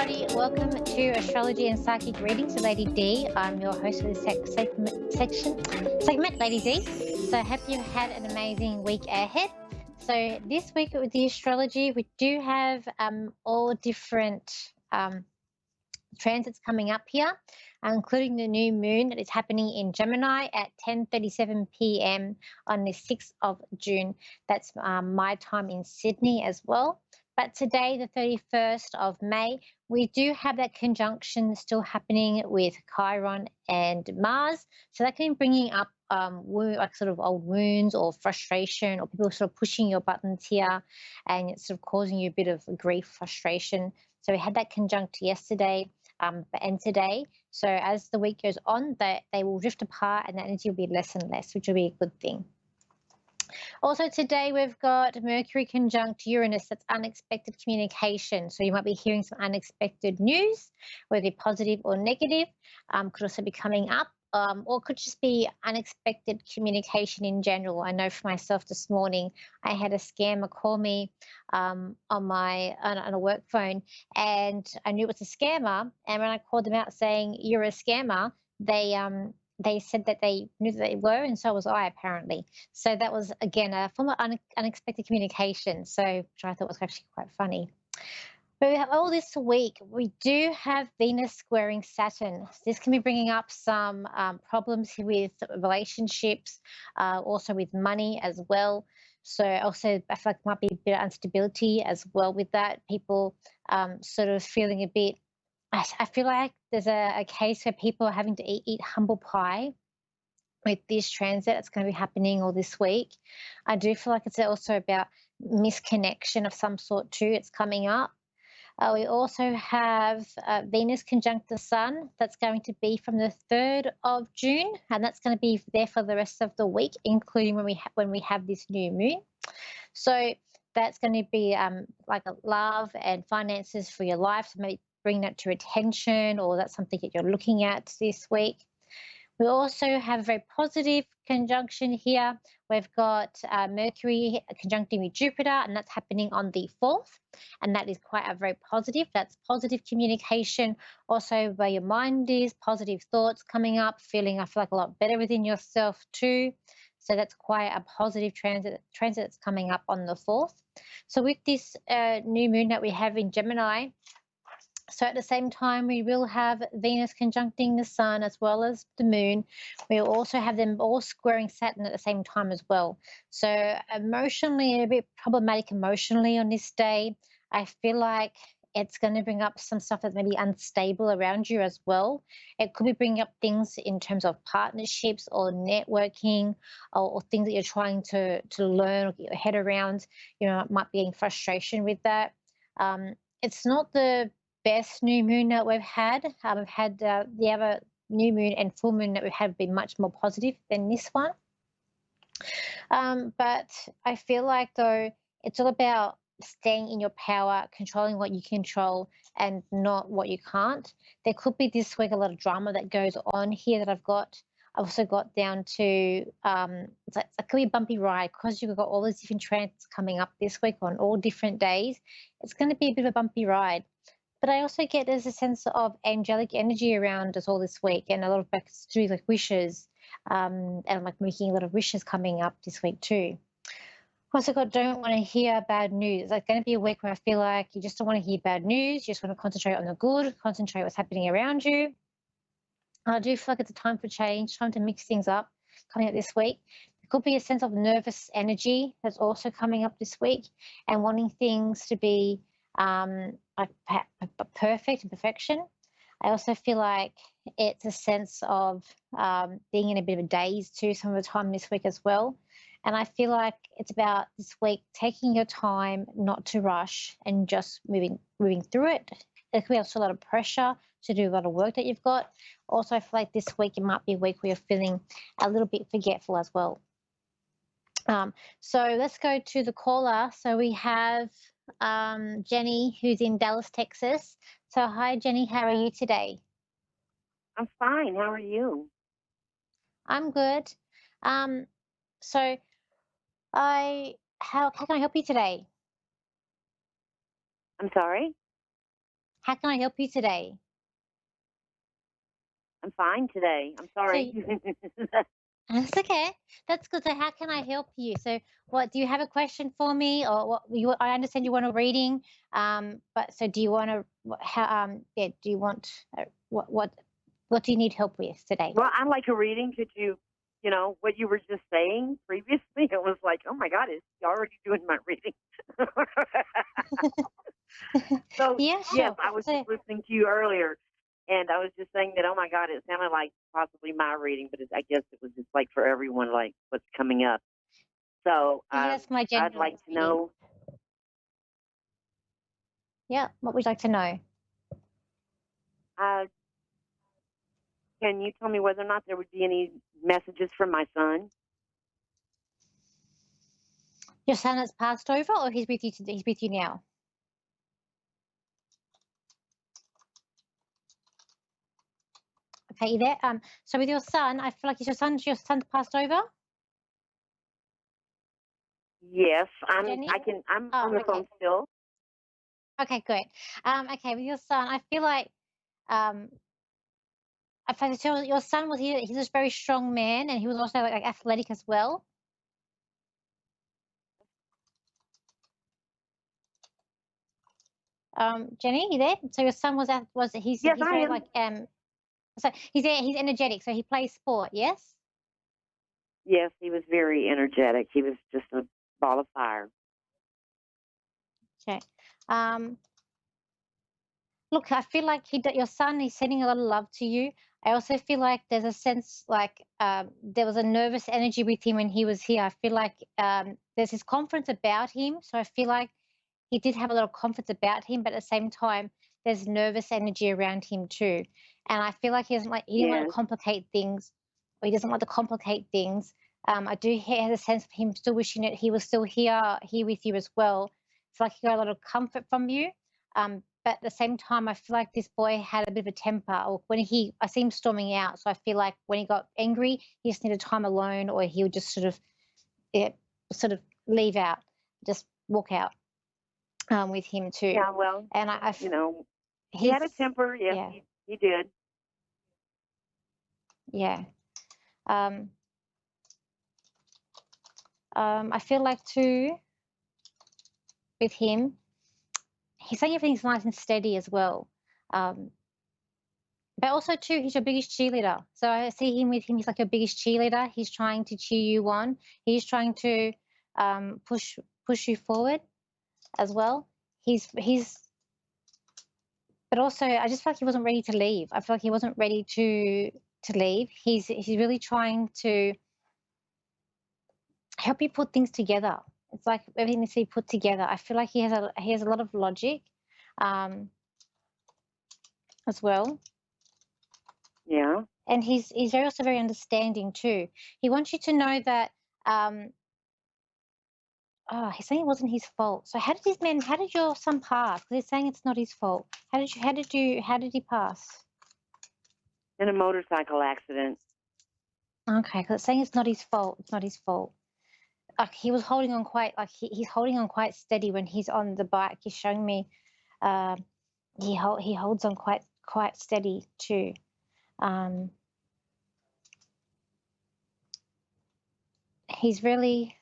everybody. Welcome to Astrology and Psychic Readings with Lady D. I'm your host for this segment, Lady D. So I hope you had an amazing week ahead. So this week with the astrology, we do have all different transits coming up here, including the new moon that is happening in Gemini at 10:37 p.m. on the 6th of June. That's my time in Sydney as well. But today, the 31st of May, we do have that conjunction still happening with Chiron and Mars. So that can be bringing up like sort of old wounds or frustration, or people sort of pushing your buttons here, and it's sort of causing you a bit of grief, frustration. So we had that conjunct yesterday and today. So as the week goes on, they will drift apart and that energy will be less and less, which will be a good thing. Also today we've got Mercury conjunct Uranus. That's unexpected communication. So you might be hearing some unexpected news, whether positive or negative. Could also be coming up. Or could just be unexpected communication in general. I know for myself this morning, I had a scammer call me on a work phone, and I knew it was a scammer. And when I called them out saying you're a scammer, they said that they knew that they were, and so was I apparently. So that was again a form of unexpected communication. So which I thought was actually quite funny. But we have all this week, we do have Venus squaring Saturn. This can be bringing up some problems with relationships, also with money as well. So also I feel like there might be a bit of instability as well with that. People sort of feeling a bit, I feel like there's a case where people are having to eat humble pie with this transit. It's going to be happening all this week. I do feel like it's also about misconnection of some sort too. It's coming up. We also have Venus conjunct the Sun. That's going to be from the 3rd of June, and that's going to be there for the rest of the week, including when we have this new moon. So that's going to be like a love and finances for your life. So maybe bring that to attention, or that's something that you're looking at this week. We also have a very positive conjunction here. We've got Mercury conjuncting with Jupiter, and that's happening on the 4th. And that is quite a very positive. That's positive communication. Also, where your mind is, positive thoughts coming up, I feel like a lot better within yourself too. So that's quite a positive transit that's coming up on the 4th. So with this new moon that we have in Gemini, so at the same time, we will have Venus conjuncting the Sun as well as the Moon. We'll also have them all squaring Saturn at the same time as well. So emotionally, a bit problematic emotionally on this day. I feel like it's going to bring up some stuff that may be unstable around you as well. It could be bringing up things in terms of partnerships or networking, or things that you're trying to learn or get your head around. You know, it might be getting frustration with that. It's not the best new moon that we've had. We've had the other new moon and full moon that we've had been much more positive than this one. But I feel like though it's all about staying in your power, controlling what you control and not what you can't. There could be this week a lot of drama that goes on here that I've also got down to it's like, it could be a bumpy ride because you've got all these different transits coming up this week on all different days. It's going to be a bit of a bumpy ride. But I also get there's a sense of angelic energy around us all this week, and a lot of back to like wishes, and I'm like making a lot of wishes coming up this week too. Also got don't want to hear bad news. It's like going to be a week where I feel like you just don't want to hear bad news. You just want to concentrate on the good, concentrate what's happening around you. I do feel like it's a time for change, time to mix things up coming up this week. There could be a sense of nervous energy that's also coming up this week, and wanting things to be like perfect and perfection. I also feel like it's a sense of being in a bit of a daze too some of the time this week as well. And I feel like it's about this week taking your time, not to rush, and just moving through it. There could be also a lot of pressure to do a lot of work that you've got. Also, I feel like this week it might be a week where you're feeling a little bit forgetful as well. So let's go to the caller. So we have Jenny, who's in Dallas, Texas. So hi, Jenny. How are you today? I'm fine. How are you? I'm good. So how can I help you today? I'm sorry? How can I help you today? I'm fine today. I'm sorry. So that's okay. That's good. So how can I help you? So what do you have a question for me, or what you? I understand you want a reading. But so do you want to? How? Yeah. Do you want? What do you need help with today? Well, I'd like a reading. Could you, what you were just saying previously? It was like, oh my God, is he already doing my reading? So, Yeah, yes, sure. I was just So listening to you earlier, and I was just saying that, oh my God, it sounded like possibly my reading, but I guess it was just like for everyone, like what's coming up. So, yeah, that's my I'd general like to reading. know. Yeah. What would you like to know? Uh, can you tell me whether or not there would be any messages from my son? Your son has passed over, or he's with you today? He's with you now. Okay, you there? So with your son, I feel like is your son passed over, Yes, Jenny? I'm Oh, on the okay. phone still. Okay, great. Okay, with your son, I feel like um, I feel like your son was he's a very strong man, and he was also like athletic as well. Jenny, you there? So your son was Yes, he's I very am. like so he's energetic, so he plays sport, yes? Yes, he was very energetic. He was just a ball of fire. Okay. Um, Look, I feel like your son is sending a lot of love to you. I also feel like there's a sense like there was a nervous energy with him when he was here. I feel like there's this confidence about him. So I feel like he did have a lot of confidence about him, but at the same time, there's nervous energy around him too. And I feel like he didn't want to Yes, complicate things, or he doesn't want to complicate things. I do have a sense of him still wishing that he was still here with you as well. It's like he got a lot of comfort from you. But at the same time, I feel like this boy had a bit of a temper, or I see him storming out. So I feel like when he got angry, he just needed time alone, or he would just yeah, sort of leave out, just walk out with him too. yeah. Well, And you know, he he's, had a temper. Yes, yeah, he did. yeah. Um, I feel like too with him, he's saying everything's nice and steady as well. Um, but also too, he's your biggest cheerleader. So I see him with him. He's like your biggest cheerleader. He's trying to cheer you on. He's trying to um, push push you forward as well. He's but also I just feel like he wasn't ready to leave. I feel like he wasn't ready to leave. He's really trying to help you put things together. It's like everything needs to be put together. I feel like he has a lot of logic um, as well, Yeah. and he's very also very understanding too. He wants you to know that. Um, oh, he's saying it wasn't his fault. So how did your son pass? Because he's saying it's not his fault. How did he pass? In a motorcycle accident. Okay, because it's saying it's not his fault. It's not his fault. Like he was holding on quite like he's holding on quite steady when he's on the bike. He's showing me um he holds on quite steady too. Um he's really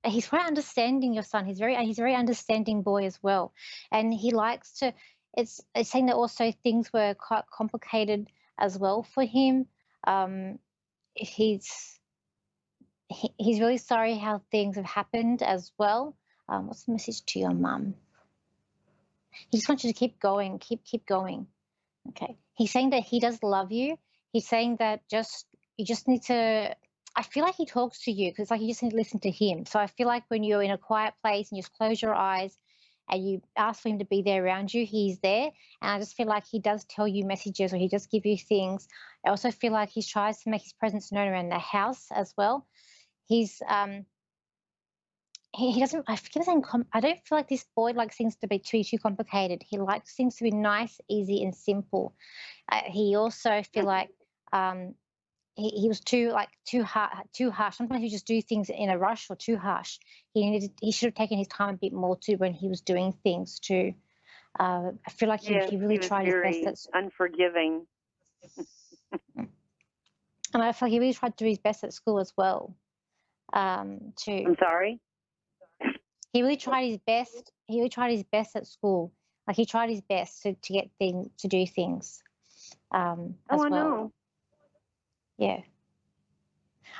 he's quite understanding your son. He's a very understanding boy as well. And he likes to it's saying that also things were quite complicated as well for him. Um he's he's really sorry how things have happened as well. What's the message to your mum? He just wants you to keep going, keep going. Okay. He's saying that he does love you. He's saying that you just need to. I feel like he talks to you because like you just need to listen to him. So I feel like when you're in a quiet place and you just close your eyes and you ask for him to be there around you, he's there. And I just feel like he does tell you messages or he does give you things. I also feel like he tries to make his presence known around the house as well. He's he doesn't I forget his name I don't feel like this boy likes things to be too complicated. He likes things to be nice, easy, and simple. He also feel like um, he was too harsh. Sometimes he just do things in a rush or too harsh. He should have taken his time a bit more too when he was doing things too. I feel like Yes, he he really was tried his best very unforgiving. and I feel like he really tried to do his best at school as well. To I'm sorry? He really tried his best. He really tried his best at school. Like he tried his best to get things to do things Oh, as I well. know. Yeah.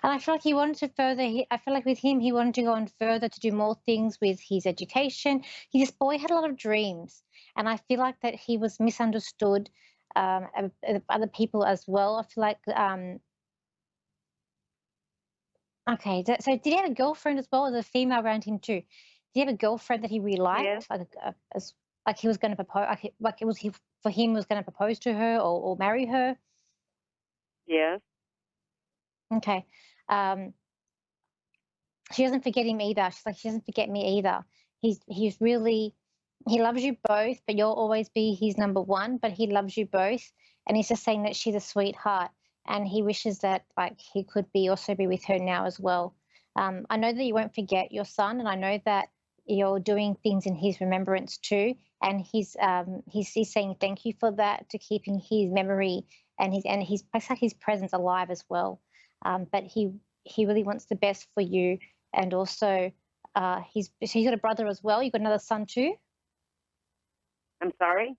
And I feel like he wanted to further. I feel like with him, he wanted to go on further to do more things with his education. This boy had a lot of dreams, and I feel like that he was misunderstood of other people as well. I feel like okay. So did he have a girlfriend as well as a female around him too? Did he have a girlfriend that he really Yes, liked, like he was going to propose, like it was he for him was going to propose to her or marry her? yes. Okay. Um, she doesn't forget him either. She's like, she doesn't forget me either. He's really he loves you both, but you'll always be his number one. But he loves you both, and he's just saying that she's a sweetheart, and he wishes that like he could be also be with her now as well. I know that you won't forget your son, and I know that you're doing things in his remembrance too. And he's saying thank you for that, to keeping his memory and his like his presence alive as well. But he really wants the best for you, and also he's got a brother as well. You got another son too. I'm sorry?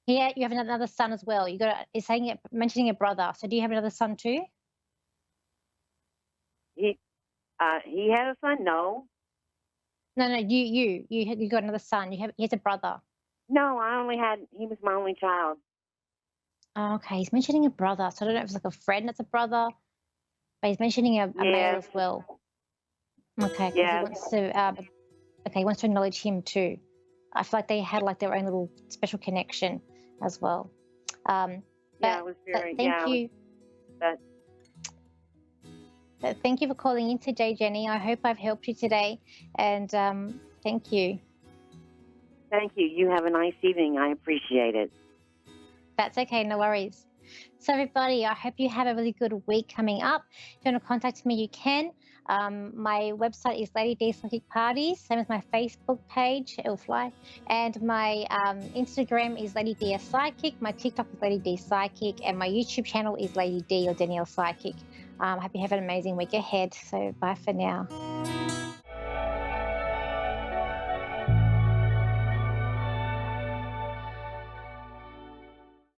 Yeah, you have another son as well. You got it's saying it mentioning a brother. So do you have another son too? He he had a son? No. No, no, you got another son. He has a brother. No, I only had he was my only child. Oh, okay, he's mentioning a brother. So I don't know if it's like a friend that's a brother, but he's mentioning a male Yes, as well. Okay, because he yes. wants to. Okay, he wants to acknowledge him too. I feel like they had like their own little special connection as well. Um, Yeah, but it was but very thank you. but Thank you for calling in today, Jenny. I hope I've helped you today, and thank you. thank you. You have a nice evening. I appreciate it. That's okay, no worries. So, everybody, I hope you have a really good week coming up. If you want to contact me, you can. My website is Lady D Psychic Parties, same as my Facebook page, it'll fly. And my Instagram is Lady D Psychic. My TikTok is Lady D Psychic. And my YouTube channel is Lady D or Danielle Psychic. I hope you have an amazing week ahead. So, bye for now.